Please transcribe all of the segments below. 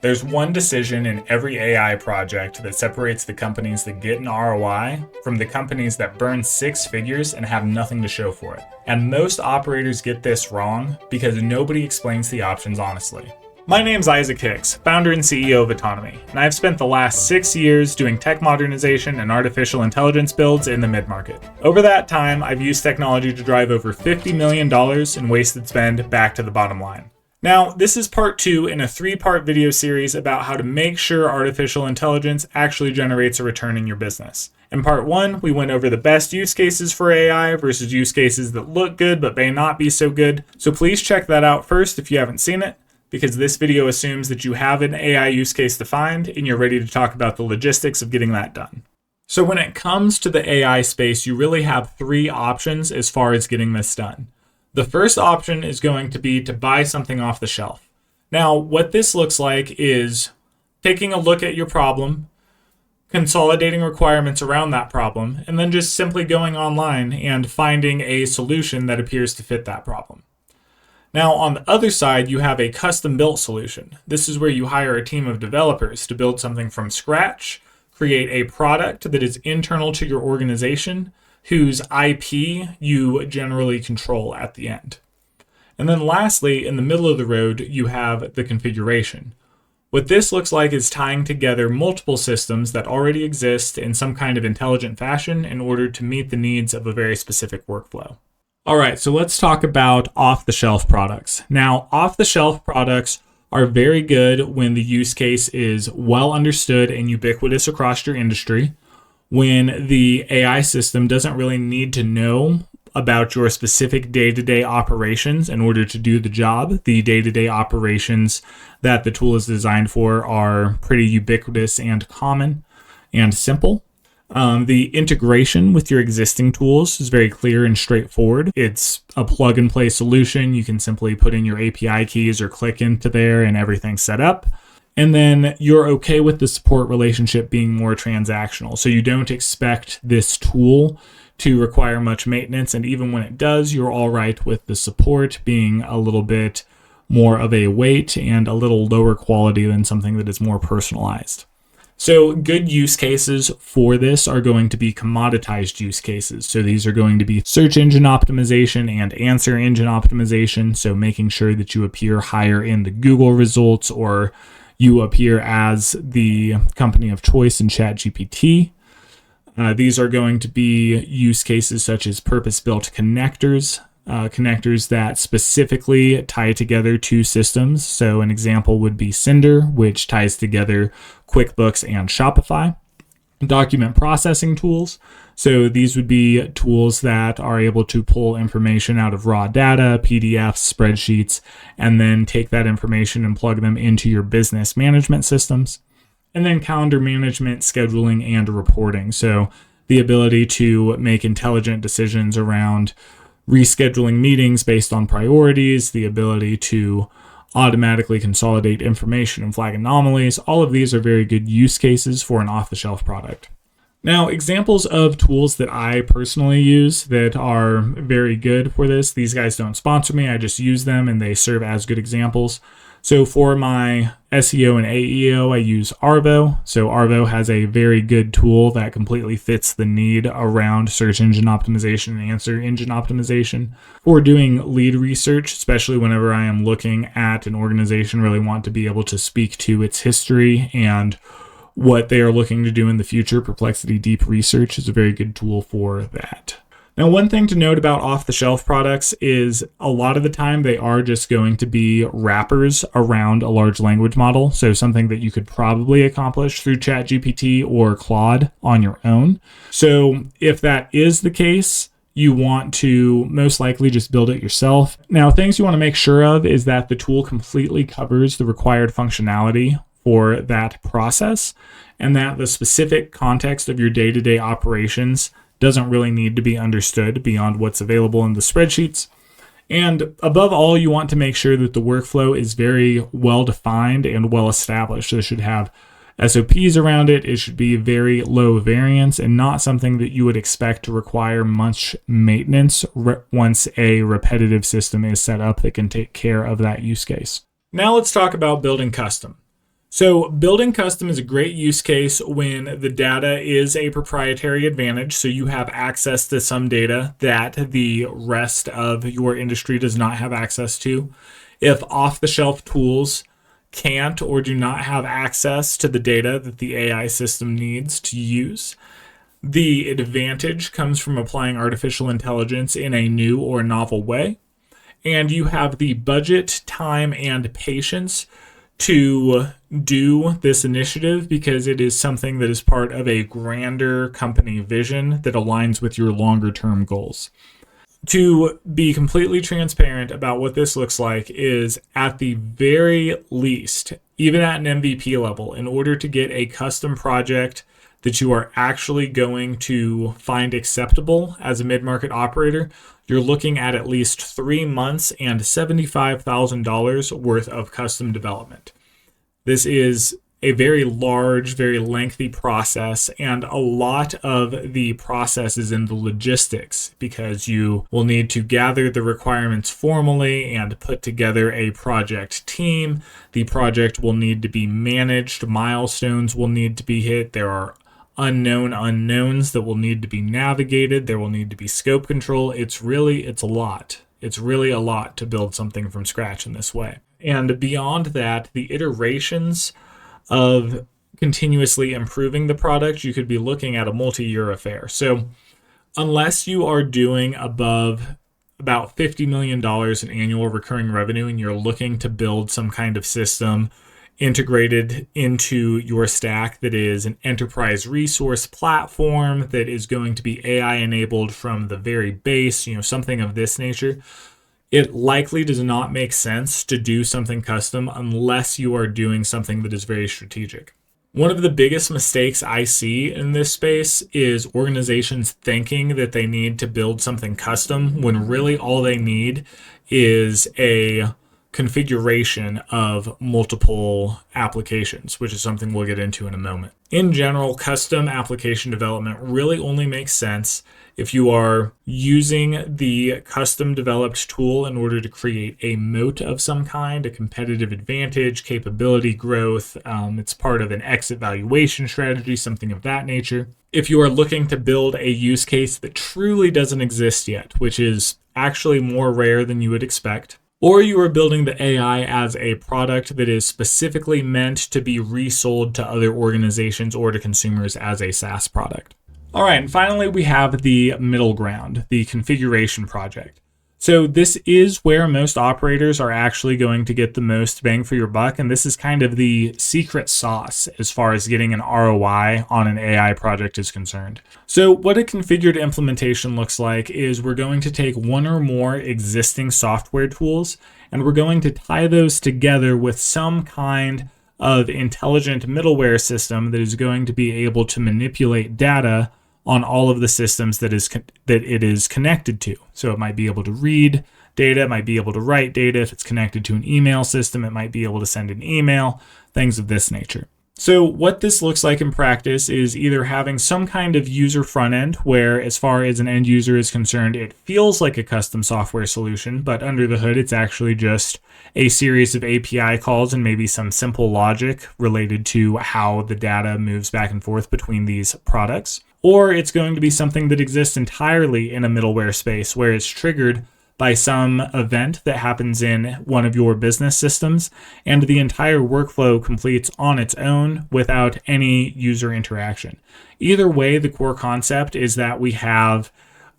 There's one decision in every AI project that separates the companies that get an ROI from the companies that burn six figures and have nothing to show for it. And most operators get this wrong because nobody explains the options honestly. My name's Isaac Hicks, founder and CEO of Autonomy, and I've spent the last 6 years doing tech modernization and artificial intelligence builds in the mid-market. Over that time, I've used technology to drive over $50 million in wasted spend back to the bottom line. Now, this is part 2 in a 3-part video series about how to make sure artificial intelligence actually generates a return in your business. In part 1, we went over the best use cases for AI versus use cases that look good but may not be so good, so please check that out first if you haven't seen it, because this video assumes that you have an AI use case defined and you're ready to talk about the logistics of getting that done. So when it comes to the AI space, you really have 3 options as far as getting this done. The first option is going to be to buy something off the shelf. Now, what this looks like is taking a look at your problem, consolidating requirements around that problem, and then just simply going online and finding a solution that appears to fit that problem. Now, on the other side, you have a custom-built solution. This is where you hire a team of developers to build something from scratch, create a product that is internal to your organization, whose IP you generally control at the end. And then lastly, in the middle of the road, you have the configuration. What this looks like is tying together multiple systems that already exist in some kind of intelligent fashion in order to meet the needs of a very specific workflow. All right, so let's talk about off-the-shelf products. Now, off-the-shelf products are very good when the use case is well understood and ubiquitous across your industry, when the AI system doesn't really need to know about your specific day-to-day operations in order to do the job. The day-to-day operations that the tool is designed for are pretty ubiquitous and common and simple. The integration with your existing tools is very clear and straightforward. It's a plug-and-play solution. You can simply put in your API keys or click into there and everything's set up. And then you're okay with the support relationship being more transactional. So you don't expect this tool to require much maintenance. And even when it does, you're all right with the support being a little bit more of a weight and a little lower quality than something that is more personalized. So good use cases for this are going to be commoditized use cases. So these are going to be search engine optimization and answer engine optimization. So making sure that you appear higher in the Google results or you appear as the company of choice in ChatGPT. These are going to be use cases such as purpose-built connectors, connectors that specifically tie together 2 systems. So an example would be Cinder, which ties together QuickBooks and Shopify. Document processing tools. So these would be tools that are able to pull information out of raw data, PDFs, spreadsheets, and then take that information and plug them into your business management systems. And then calendar management, scheduling, and reporting. So the ability to make intelligent decisions around rescheduling meetings based on priorities, the ability to automatically consolidate information and flag anomalies. All of these are very good use cases for an off-the-shelf product. Now, examples of tools that I personally use that are very good for this. These guys don't sponsor me. I just use them and they serve as good examples. So for my SEO and AEO, I use Arvo. So Arvo has a very good tool that completely fits the need around search engine optimization and answer engine optimization. For doing lead research, especially whenever I am looking at an organization, really want to be able to speak to its history and what they are looking to do in the future. Perplexity Deep Research is a very good tool for that. Now, one thing to note about off-the-shelf products is a lot of the time they are just going to be wrappers around a large language model. So something that you could probably accomplish through ChatGPT or Claude on your own. So if that is the case, you want to most likely just build it yourself. Now, things you want to make sure of is that the tool completely covers the required functionality for that process and that the specific context of your day-to-day operations doesn't really need to be understood beyond what's available in the spreadsheets. And above all, you want to make sure that the workflow is very well defined and well established. So it should have SOPs around it. It should be very low variance and not something that you would expect to require much maintenance once a repetitive system is set up that can take care of that use case. Now let's talk about building custom. So building custom is a great use case when the data is a proprietary advantage. So you have access to some data that the rest of your industry does not have access to. If off-the-shelf tools can't or do not have access to the data that the AI system needs to use, the advantage comes from applying artificial intelligence in a new or novel way. And you have the budget, time, and patience to do this initiative because it is something that is part of a grander company vision that aligns with your longer term goals. To be completely transparent about what this looks like is, at the very least, even at an MVP level, in order to get a custom project that you are actually going to find acceptable as a mid-market operator, you're looking at least 3 months and $75,000 worth of custom development. This is a very large, very lengthy process, and a lot of the process is in the logistics because you will need to gather the requirements formally and put together a project team. The project will need to be managed, milestones will need to be hit. There are unknown unknowns that will need to be navigated. There will need to be scope control. It's a lot. It's really a lot to build something from scratch in this way. And beyond that, the iterations of continuously improving the product, you could be looking at a multi-year affair. So unless you are doing above about $50 million in annual recurring revenue and you're looking to build some kind of system integrated into your stack that is an enterprise resource platform that is going to be AI enabled from the very base, something of this nature, it likely does not make sense to do something custom unless you are doing something that is very strategic. One of the biggest mistakes I see in this space is organizations thinking that they need to build something custom when really all they need is a configuration of multiple applications, which is something we'll get into in a moment. In general, custom application development really only makes sense if you are using the custom developed tool in order to create a moat of some kind, a competitive advantage, capability growth. It's part of an exit valuation strategy, something of that nature. If you are looking to build a use case that truly doesn't exist yet, which is actually more rare than you would expect, or you are building the AI as a product that is specifically meant to be resold to other organizations or to consumers as a SaaS product. All right, and finally, we have the middle ground, the configuration project. So this is where most operators are actually going to get the most bang for your buck, and this is kind of the secret sauce as far as getting an ROI on an AI project is concerned. So what a configured implementation looks like is we're going to take one or more existing software tools, and we're going to tie those together with some kind of intelligent middleware system that is going to be able to manipulate data on all of the systems that it is connected to. So it might be able to read data, it might be able to write data. If it's connected to an email system, it might be able to send an email, things of this nature. So what this looks like in practice is either having some kind of user front end where, as far as an end user is concerned, it feels like a custom software solution, but under the hood, it's actually just a series of API calls and maybe some simple logic related to how the data moves back and forth between these products. Or it's going to be something that exists entirely in a middleware space where it's triggered by some event that happens in one of your business systems, and the entire workflow completes on its own without any user interaction. Either way, the core concept is that we have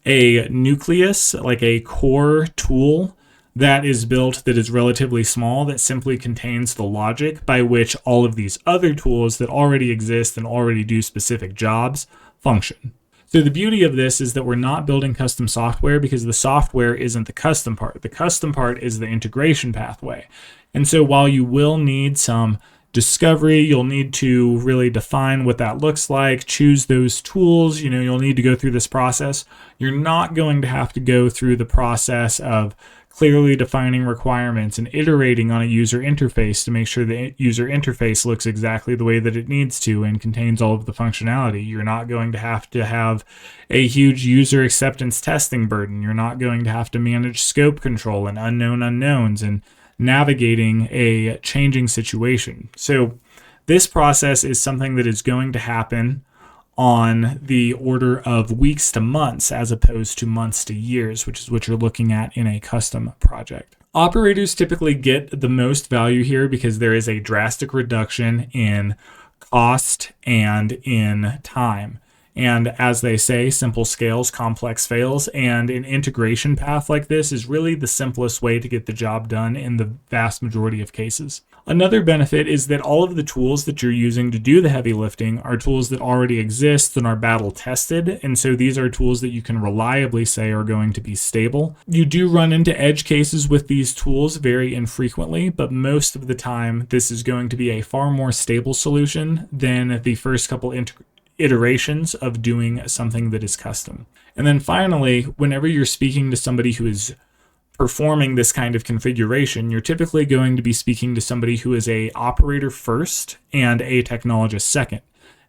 a nucleus, like a core tool that is built that is relatively small, that simply contains the logic by which all of these other tools that already exist and already do specific jobs function. So the beauty of this is that we're not building custom software because the software isn't the custom part. The custom part is the integration pathway. And so while you will need some discovery, you'll need to really define what that looks like, choose those tools, you'll need to go through this process. You're not going to have to go through the process of clearly defining requirements and iterating on a user interface to make sure the user interface looks exactly the way that it needs to and contains all of the functionality. You're not going to have a huge user acceptance testing burden. You're not going to have to manage scope control and unknown unknowns and navigating a changing situation. So This process is something that is going to happen on the order of weeks to months as opposed to months to years, which is what you're looking at in a custom project. Operators typically get the most value here because there is a drastic reduction in cost and in time. And as they say, simple scales, complex fails, and an integration path like this is really the simplest way to get the job done in the vast majority of cases. Another benefit is that all of the tools that you're using to do the heavy lifting are tools that already exist and are battle tested, and so these are tools that you can reliably say are going to be stable. You do run into edge cases with these tools very infrequently, but most of the time this is going to be a far more stable solution than the first couple iterations of doing something that is custom. And then finally, whenever you're speaking to somebody who is performing this kind of configuration, you're typically going to be speaking to somebody who is a operator first and a technologist second.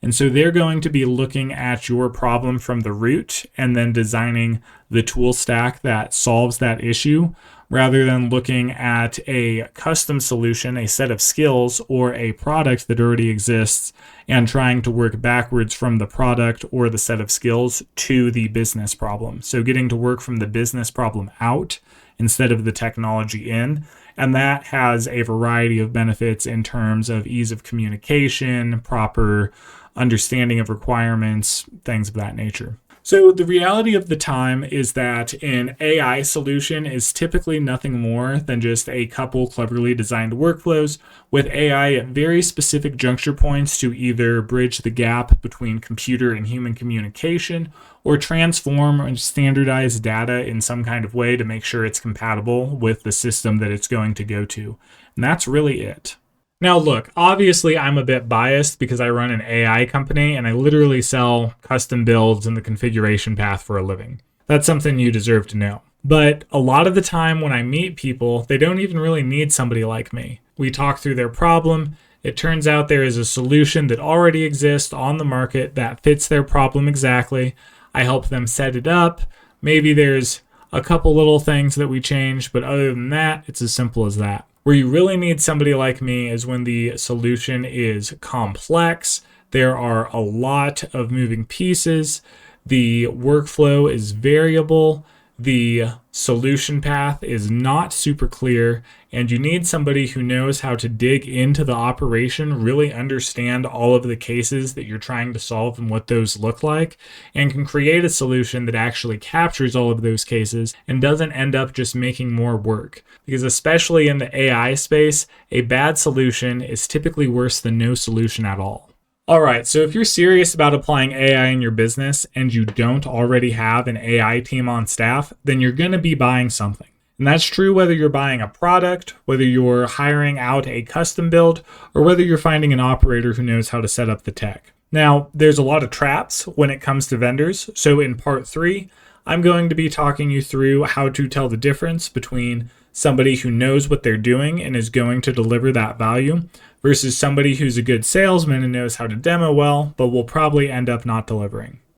And so they're going to be looking at your problem from the root and then designing the tool stack that solves that issue, rather than looking at a custom solution, a set of skills, or a product that already exists and trying to work backwards from the product or the set of skills to the business problem. So getting to work from the business problem out instead of the technology in. And that has a variety of benefits in terms of ease of communication, proper understanding of requirements, things of that nature. So the reality of the time is that an AI solution is typically nothing more than just a couple cleverly designed workflows with AI at very specific juncture points to either bridge the gap between computer and human communication or transform and standardize data in some kind of way to make sure it's compatible with the system that it's going to go to. And that's really it. Now look, obviously I'm a bit biased because I run an AI company and I literally sell custom builds and the configuration path for a living. That's something you deserve to know. But a lot of the time when I meet people, they don't even really need somebody like me. We talk through their problem. It turns out there is a solution that already exists on the market that fits their problem exactly. I help them set it up. Maybe there's a couple little things that we change, but other than that, it's as simple as that. Where you really need somebody like me is when the solution is complex, there are a lot of moving pieces, the workflow is variable, the solution path is not super clear, and you need somebody who knows how to dig into the operation, really understand all of the cases that you're trying to solve and what those look like, and can create a solution that actually captures all of those cases and doesn't end up just making more work. Because especially in the AI space, a bad solution is typically worse than no solution at all. All right, so if you're serious about applying AI in your business and you don't already have an AI team on staff, then you're going to be buying something. And that's true whether you're buying a product, whether you're hiring out a custom build, or whether you're finding an operator who knows how to set up the tech. Now, there's a lot of traps when it comes to vendors. So in part 3, I'm going to be talking you through how to tell the difference between somebody who knows what they're doing and is going to deliver that value versus somebody who's a good salesman and knows how to demo well, but will probably end up not delivering.